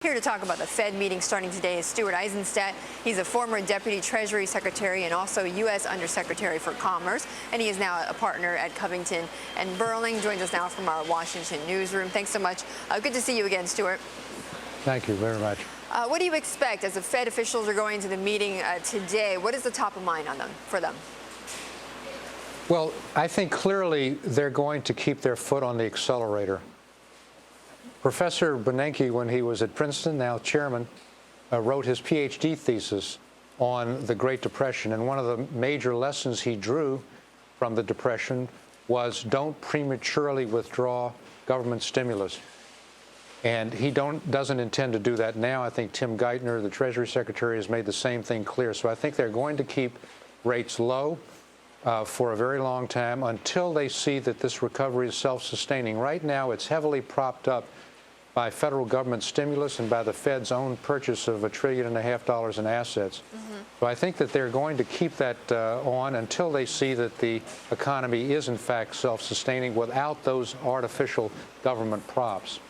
Here to talk about the Fed meeting starting today is Stuart Eizenstat. He's a former Deputy Treasury Secretary and also U.S. Undersecretary for Commerce, and he is now a partner at Covington and Burling. Joins us now from our Washington newsroom. Thanks so much. Good to see you again, Stuart. Thank you very much. What do you expect as the Fed officials are going to the meeting today? What is the top of mind for them? Well, I think clearly they're going to keep their foot on the accelerator. Professor Bernanke, when he was at Princeton, now chairman, wrote his PhD thesis on the Great Depression. And one of the major lessons he drew from the Depression was don't prematurely withdraw government stimulus. And he doesn't intend to do that now. I think Tim Geithner, the Treasury Secretary, has made the same thing clear. So I think they're going to keep rates low for a very long time until they see that this recovery is self-sustaining. Right now, it's heavily propped up by federal government stimulus and by the Fed's own purchase of $1.5 trillion in assets. So I think that they're going to keep that on until they see that the economy is, in fact, self-sustaining without those artificial government props.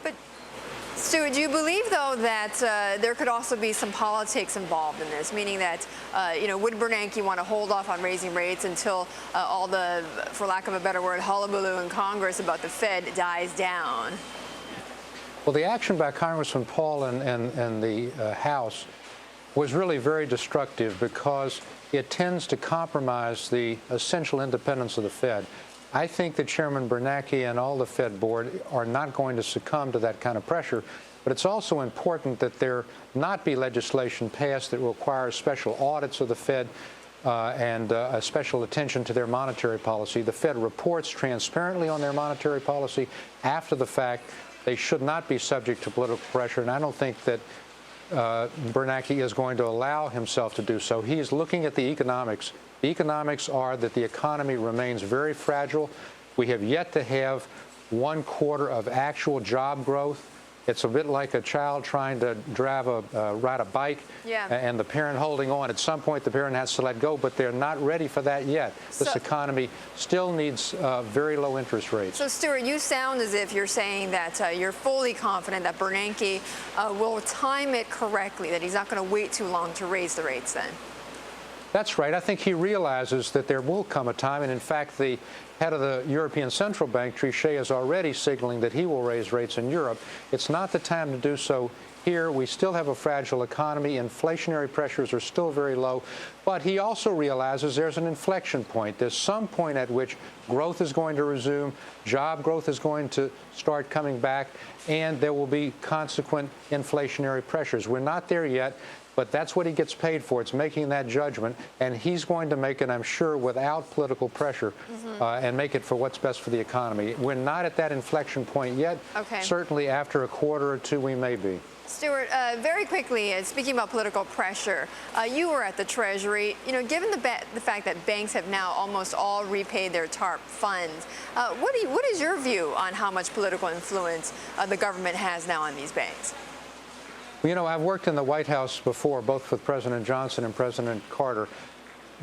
But, Stuart, do you believe, though, that there could also be some politics involved in this, meaning that, would Bernanke want to hold off on raising rates until all the, for lack of a better word, hullabaloo in Congress about the Fed dies down? Well, the action by Congressman Paul and the House was really very destructive because it tends to compromise the essential independence of the Fed. I think that Chairman Bernanke and all the Fed board are not going to succumb to that kind of pressure, but it's also important that there not be legislation passed that requires special audits of the Fed and a special attention to their monetary policy. The Fed reports transparently on their monetary policy after the fact. They should not be subject to political pressure, and I don't think that Bernanke is going to allow himself to do so. He is looking at the economics. The economics are that the economy remains very fragile. We have yet to have 1 quarter of actual job growth. It's a bit like a child trying to ride a bike and the parent holding on. At some point, the parent has to let go, but they're not ready for that yet. This economy still needs very low interest rates. So, Stuart, you sound as if you're saying that you're fully confident that Bernanke will time it correctly, that he's not going to wait too long to raise the rates then. That's right. I think he realizes that there will come a time, and in fact, the head of the European Central Bank, Trichet, is already signaling that he will raise rates in Europe. It's not the time to do so here. We still have a fragile economy. Inflationary pressures are still very low. But he also realizes there's an inflection point. There's some point at which growth is going to resume, job growth is going to start coming back, and there will be consequent inflationary pressures. We're not there yet. But that's what he gets paid for. It's making that judgment, and he's going to make it, I'm sure, without political pressure and make it for what's best for the economy. We're not at that inflection point yet. Okay. Certainly after a quarter or two, we may be. Stuart, very quickly, speaking about political pressure, you were at the Treasury. Given the fact that banks have now almost all repaid their TARP funds, what is your view on how much political influence the government has now on these banks? Well, I've worked in the White House before, both with President Johnson and President Carter.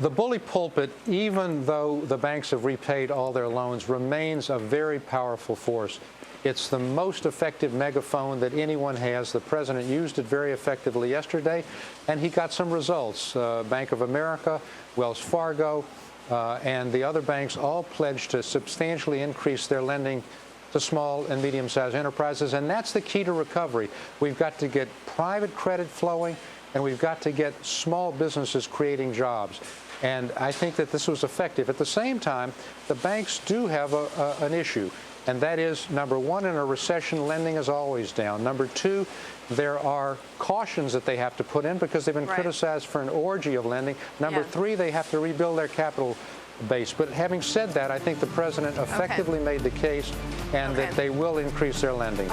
The bully pulpit, even though the banks have repaid all their loans, remains a very powerful force. It's the most effective megaphone that anyone has. The president used it very effectively yesterday, and he got some results. Bank of America, Wells Fargo, and the other banks all pledged to substantially increase their lending to small and medium-sized enterprises, and that's the key to recovery. We've got to get private credit flowing, and we've got to get small businesses creating jobs. And I think that this was effective. At the same time, the banks do have an issue, and that is, number one, in a recession, lending is always down. Number two, there are cautions that they have to put in because they've been criticized for an orgy of lending. Number three, they have to rebuild their capital base. But having said that, I think the president effectively made the case and that they will increase their lending.